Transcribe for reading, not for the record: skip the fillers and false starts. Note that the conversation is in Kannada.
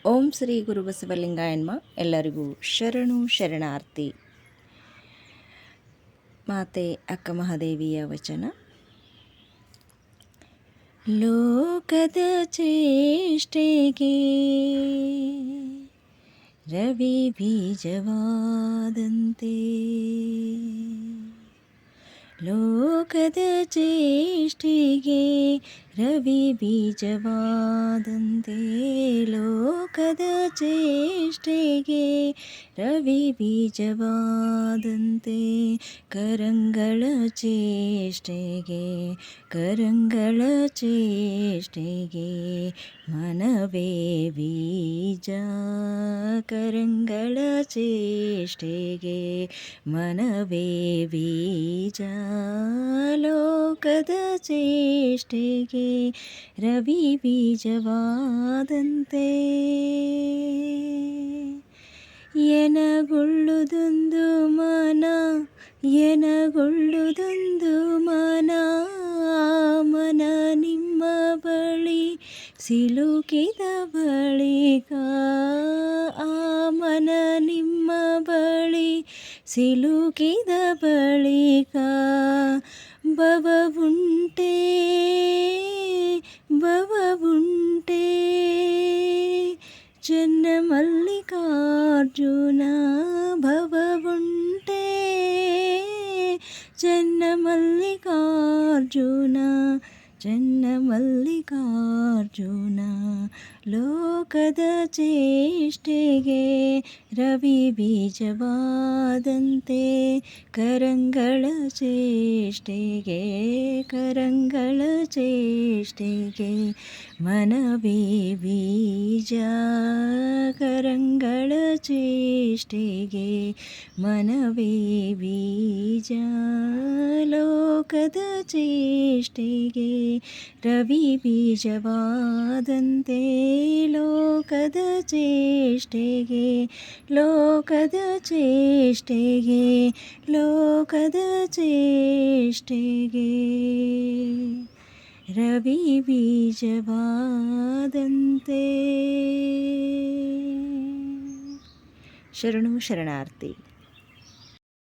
ಓಂ ಶ್ರೀ ಗುರು ಬಸವಲಿಂಗಾಯನ್ಮ. ಎಲ್ಲರಿಗೂ ಶರಣು ಶರಣಾರ್ಥಿ. ಮಾತೆ ಅಕ್ಕ ಮಹಾದೇವಿಯ ವಚನ. ಲೋಕದ ಚೇಷ್ಟೆಗೆ ರವಿ ಬೀಜವಾದಂತೆ, ಲೋಕದ ಚೇಷ್ಟೆಗೆ ರವಿ ಬೀಜವಾದಂತೆ, ಲೋಕದ ಚೇಷ್ಟೆಗೆ ರವಿ ಬೀಜವಾದಂತೆ, ಕರಂಗಳ ಚೇಷ್ಟೆಗೆ ಕರಂಗಳ ಚೇಷ್ಟೆಗೆ ಮನವೇ ಬೀಜ, ಕರಂಗಳ ಚೇಷ್ಟೆಗೆ ಮನವೇ ಬೀಜ, ಲೋಕದ ಚೇಷ್ಟೆಗೆ ರವಿ ಬೀಜವಾದಂತೆ. ಎನಗೊಳ್ಳುದೊಂದು ಮನ, ಎನಗೊಳ್ಳುದೊಂದು ಮನ, ಮನ ನಿಮ್ಮ ಬಳಿ ಸಿಲುಕಿದ ಬಳಿಕ, ಆ ಮನ ನಿಮ್ಮ ಬಳಿ ಸಿಲುಕಿದ ಬಳಿಕ, ಭವವುಂಟೆ ಭವವುಂಟೆ ಚೆನ್ನ ಮಲ್ಲಿಕಾರ್ಜುನ, ಭವವುಂಟೆ ಚೆನ್ನ ಮಲ್ಲಿಕಾರ್ಜುನ, ಚೆನ್ನ ಮಲ್ಲಿಕಾರ್ಜುನ, ಲೋಕದ ಚೇಷ್ಟೆಗೆ ರವಿ ಬೀಜವಾದಂತೆ, ಕರಂಗಳ ಚೇಷ್ಟೆಗೆ ಕರಂಗಳ ಚೇಷ್ಟೆಗೆ ಮನವೇ ಬೀಜ, ಕರಂಗಳ ಚೇಷ್ಟೆಗೆ ಮನವೇ ಬೀಜ, ಲೋಕದ ಚೇಷ್ಟೆಗೆ ರವಿ ಬೀಜವಾದಂತೆ, ಲೋಕದ ಚೇಷ್ಟೆಗೆ ಲೋಕದ ಚೇಷ್ಟೆಗೆ ಲೋಕದ ಚೇಷ್ಟೆಗೆ ರವಿ ಬೀಜವಾದಂತೆ. ಶರಣು ಶರಣಾರ್ಥಿ.